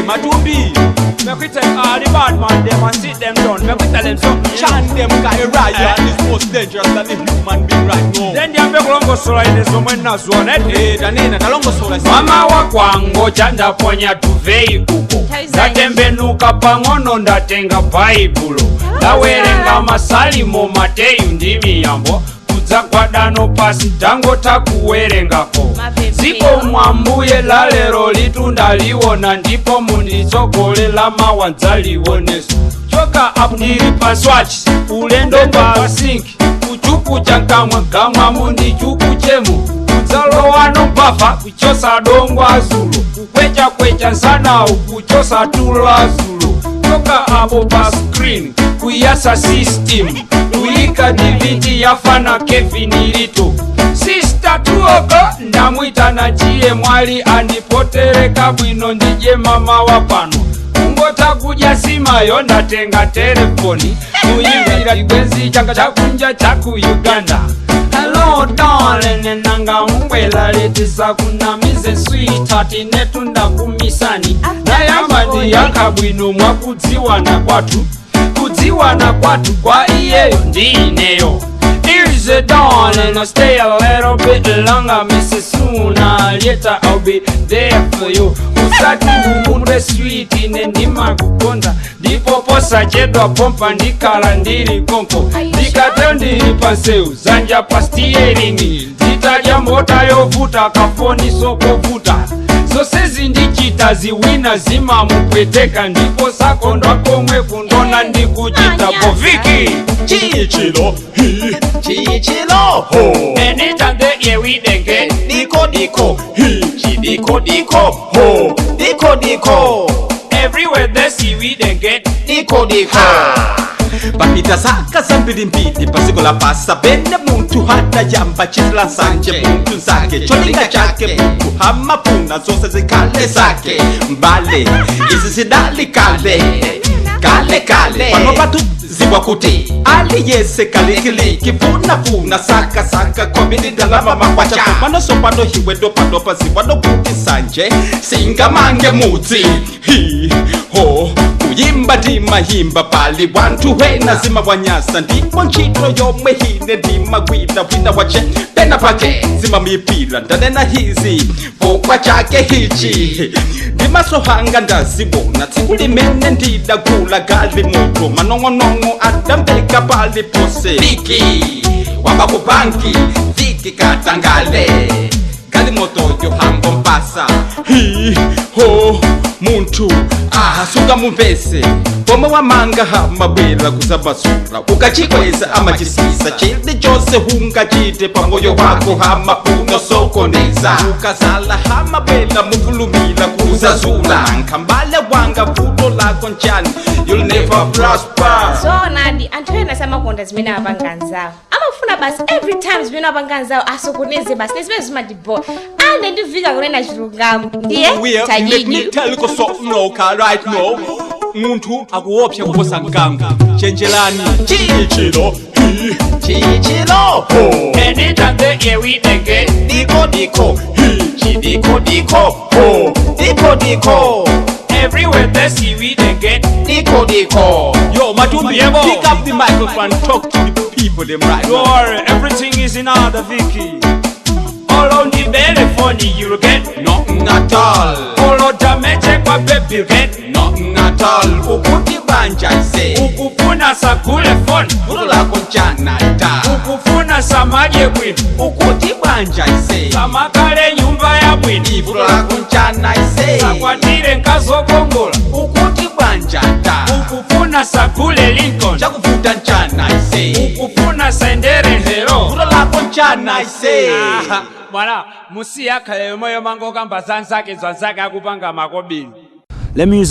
Matumbi. Make we take all the bad man them and sit them down. Make we tell them something. Chant them guy riot is most dangerous than the human being right now. Then they make longo sola in this moment na zone. Danina talongo sola. Mama wa kwango chanda ponya tuvei kuko. Ndatembenuka pangono ndatenga baibulo. Ndawerenga masalimo Mateyu ndi miyambo. Zakwadano pasi tango takuwerengako. Ziko mwambuye la lero litunda liwona ndipo mundizogolela mawanza liwoneso. Choka abdiri paswatch ulendo pa sinki kuchuku chankamwa kamwa mundi chuku chemu kudzalo wano bafa kuchosa dongo azulu kukwecha sana kuchosa tulo azulu. Choka abo pa screen kuyasa system kuika DVD yafana Kevin Lito. Sister tuoko ndamwita na chie mwali andipotereka bwino ndije mama wapano. Ngota kuja simayo ndatenga telefoni kuyimbira igwenzi changa chakunja chaku Uganda. Hello darling nanga mbwela letisa kunamize sweetheart netunda kumisani. Nayamadi yakabwino mwakudziwana kwatu. Kudziwana kwatu kwa iyeyo ndineyo. Here's a darling, I'll stay a little bit longer, Mrs. Sooner later I'll be there for you. Usati umure sweet ine ndima kukonda. Ndipo posa chedwa pompa ndikala ndiri kompo. Ndikateo ndiri paseu, zanja pa steering. Zitaja mota yovuta kafoni soko vuta. Zosezi ndichita ziwina zima mupweteka. Ndipo sakondwa komwe kundona ndikuchita poviki. Chichilo, hi, chichilo, ho. Anytime that yeah we denge. Diko diko, hi, chidiko diko, ho. Diko diko, Everywhere they see we denge. diko diko. Papita saka zambiri mbili pasiko la pasa bene muntu hata yamba chisla sanje muntu zake cholinga chake muntu hama puna zose zikale zake mbale izi zidali kale pano patu ziwa kuti ali yese kalikiliki funa saka komini dalama makwacha mano sopano hiwe dopa ziwa no kuti sanje singa mange muti hi ho kuyimba ndima himba pali wantu wena zima wanyasa ndipo nchito yomwe hine ndima wina wache pena pake zima mipila ndanena hizi pokwa chake hichi ndima sohanga ndazibona tsikulimene ndidagula gali moto manong'onong'o adambeka pali pose viki wamba kubanki viki katangale gali moto yo hambo mpasa hi ho muntu suga mumvese Poma wa manga hama bwela kuzabasura ukachikweza amachisisa childe chose hunga chite pamoyo wako hama puno sokondeza ukazala hama bwela mufulumila kuzazula nkambale wanga puto lako nchani you'll never prosper. So Nandi antwena sama konda zimena abanganzawo amafuna basi every time zimena abanganzawo asokoneze basi nezimene zimadibo ande ndivika kunena chilungamo ndiye let me tell you something no right now muntu akuopsha kuposa ngangu chenjelani chichilo ho Anytime that yeah we denge. diko chidiko ho diko Everywhere they see we denge. diko yo Matumbi pick up the microphone and talk to the people them right Don't worry, everything is in order, Vicky. All on the telephone you get nothing at all all on damage kwa baby you get nothing at all ukuti banja ise ukufuna sakule phone ulo lako nchana ta ukufuna samaje bwino ukuti banja ise samakale nyumba ya bwino ulo lako nchana ise sakwatire nkazokongola ukuti banja ta ukufuna sakule Lincoln chakufuta nchana ise ukufuna sendere hero ulo lako nchana ise Mwana musi yakale moyo mango kamba zanzake akupanga makobini. Let me use